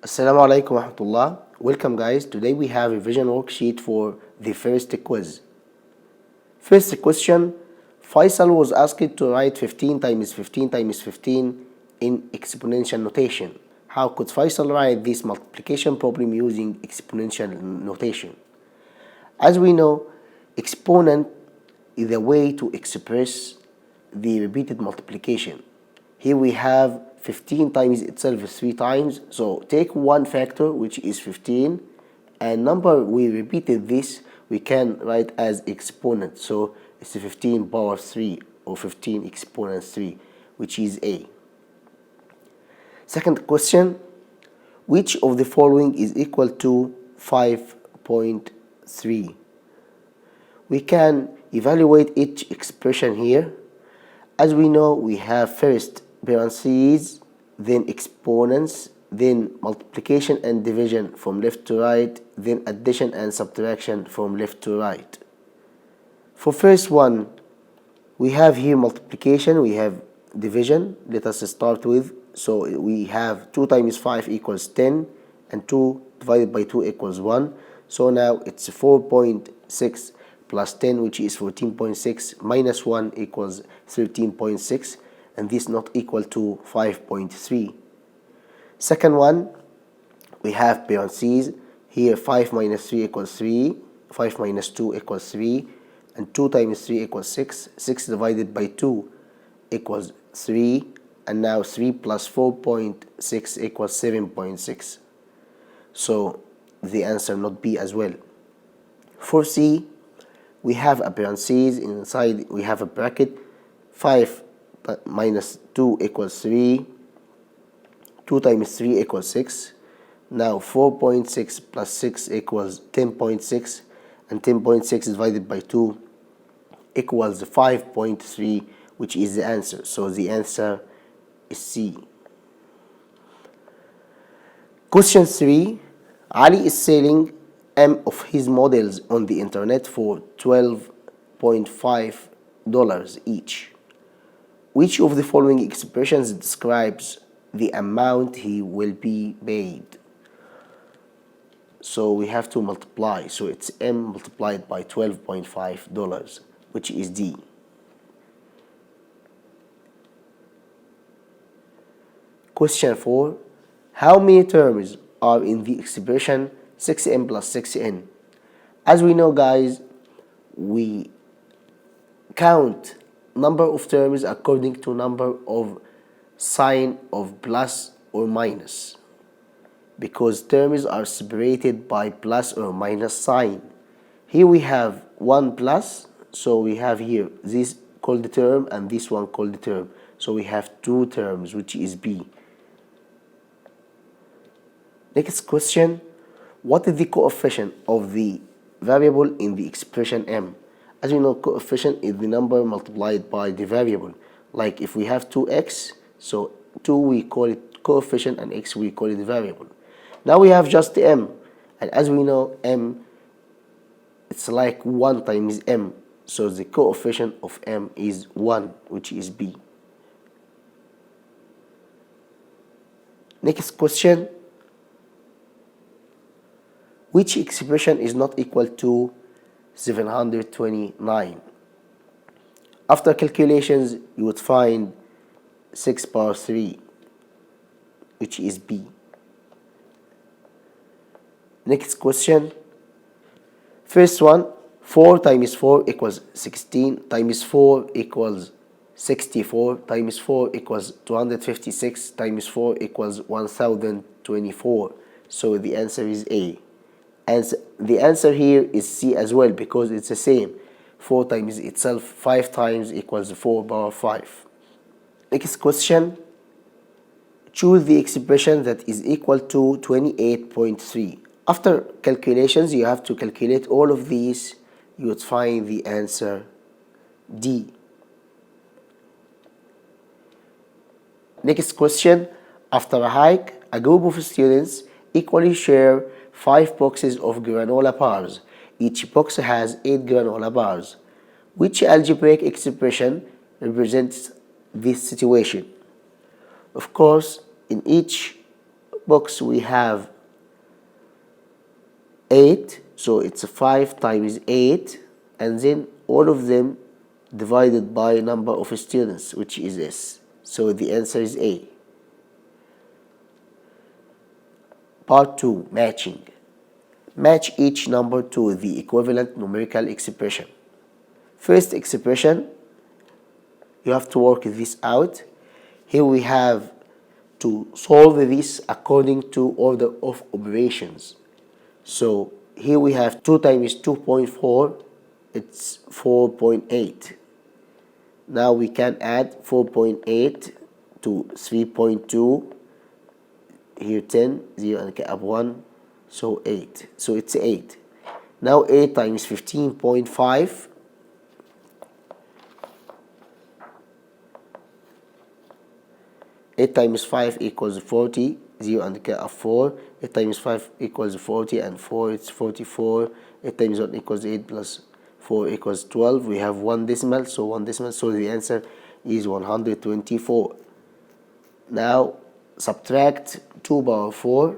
Assalamu alaikum wa rahmatullah. Welcome guys. Today we have a revision worksheet for the first quiz. First question, Faisal was asked to write 15 times 15 times 15 in exponential notation. How could Faisal write this multiplication problem using exponential notation? As we know, exponent is a way to express the repeated multiplication. Here we have 15 times itself 3 times, so take one factor which is 15 and number we repeated this we can write as exponent, so it's 15 power 3 or 15 exponent 3, which is A. Second question, which of the following is equal to 5.3? We can evaluate each expression here. As we know, we have first parentheses, then exponents, then multiplication and division from left to right, then addition and subtraction from left to right. For first one, we have here multiplication, we have division. Let us start with, so we have 2 times 5 equals 10 and 2 divided by 2 equals 1. So now it's 4.6 plus 10, which is 14.6, minus 1 equals 13.6, and this not equal to 5.3. Second one, we have parentheses. Here 5 minus 3 equals 3, 5 minus 2 equals 3, and 2 times 3 equals 6, 6 divided by 2 equals 3, and now 3 plus 4.6 equals 7.6. So the answer not B as well. For C, we have a parentheses, inside we have a bracket. 5 minus 2 equals 3, 2 times 3 equals 6. Now 4.6 plus 6 equals 10.6, and 10.6 divided by 2 equals 5.3, which is the answer. So the answer is C. Question 3, Ali is selling M of his models on the internet for $12.5 each. Which of the following expressions describes the amount he will be paid? So we have to multiply, so it's M multiplied by $12.5, which is D. Question 4, how many terms are in the expression 6m plus 6n? As we know guys, we count number of terms according to number of sign of plus or minus, because terms are separated by plus or minus sign. Here we have one plus, so we have here this called the term and this one called the term, so we have two terms, which is B. Next question, what is the coefficient of the variable in the expression M? As you know, coefficient is the number multiplied by the variable. Like if we have 2x, so 2 we call it coefficient and x we call it variable. Now we have just M, and as we know, M, it's like 1 times M, so the coefficient of M is 1, which is B. Next question, which expression is not equal to 729? After calculations, you would find 6 power 3, which is B. Next question, first one, 4 times 4 equals 16, times 4 equals 64, times 4 equals 256, times 4 equals 1024. So the answer is A. And the answer here is C as well, because it's the same. 4 times itself 5 times equals 4 power 5. Next question, choose the expression that is equal to 28.3. After calculations, you have to calculate all of these. You would find the answer D. Next question, after a hike, a group of students equally share 5 boxes of granola bars. Each box has 8 granola bars. Which algebraic expression represents this situation? Of course, in each box we have 8, so it's 5 times 8, and then all of them divided by number of students, which is S. So the answer is A. Part 2, matching. Match each number to the equivalent numerical expression. First expression, you have to work this out. Here we have to solve this according to order of operations. So here we have 2 times 2.4, it's 4.8. Now we can add 4.8 to 3.2, here 10, 0 and up 1, so 8. So it's 8. Now 8 times 15.5, 8 times 5 equals 40, 0 and k of 4. 8 times 5 equals 40 and 4, it's 44. 8 times 1 equals 8 plus 4 equals 12. We have one decimal, so the answer is 124. Now subtract 2 power 4,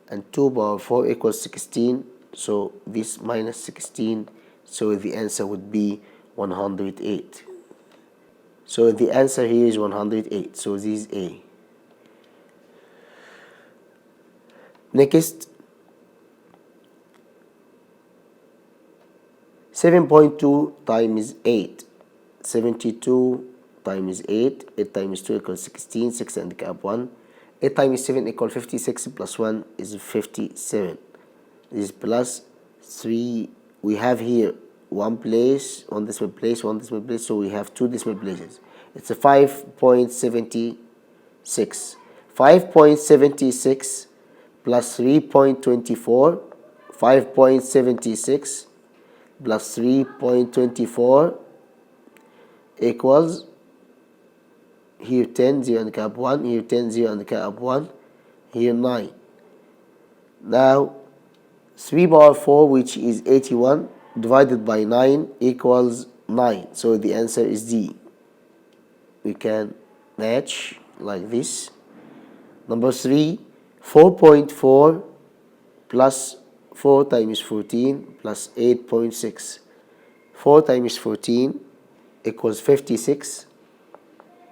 and 2 power 4 equals 16. So this minus 16, so the answer would be 108. So the answer here is 108. So this is A. Next, 7.2 times 8. 72 times 8. 8 times 2 equals 16. 6 and cap 1. 8 times 7 equals 56 plus 1 is 57. This is plus 3. We have here one place, one decimal place, so we have two decimal places. It's a 5.76. 5.76 plus 3.24. 5.76 plus 3.24 equals here 10, 0 and cap 1, here 10, 0 and cap 1, here 9. Now 3 power 4, which is 81, divided by 9 equals 9. So the answer is D. We can match like this. Number 3, 4.4 plus 4 times 14 plus 8.6. 4 times 14 equals 56.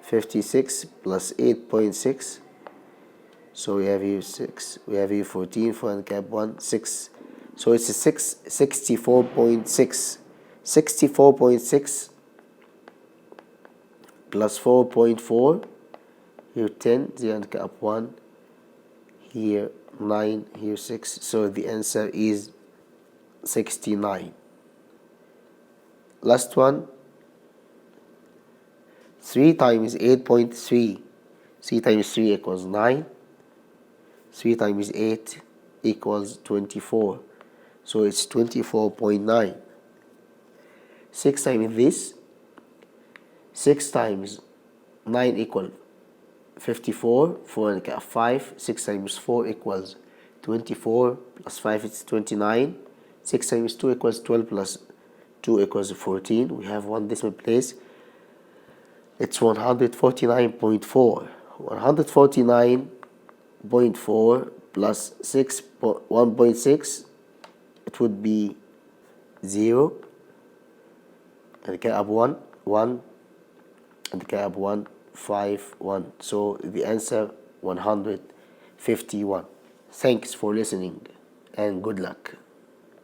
56 plus 8.6. So we have here 6. We have here 14, 4 and cap 1, 6. So it's a 64.6. 64.6 plus 4.4. Here 10, 0 and cap 1. Here 9, here 6. So the answer is 69. Last one. 3 times 8.3. 3 times 3 equals 9. 3 times 8 equals 24. So it's 24.9. 6 times this. 6 times 9 equals 54. 4 and cap 5. 6 times 4 equals 24. Plus 5 is 29. 6 times 2 equals 12 plus 2 equals 14. We have one decimal place. It's 149.4. 149.4 plus 1.6, it would be 0. And cap 1, 1. And cap 1, 5, 1. So the answer 151. Thanks for listening and good luck.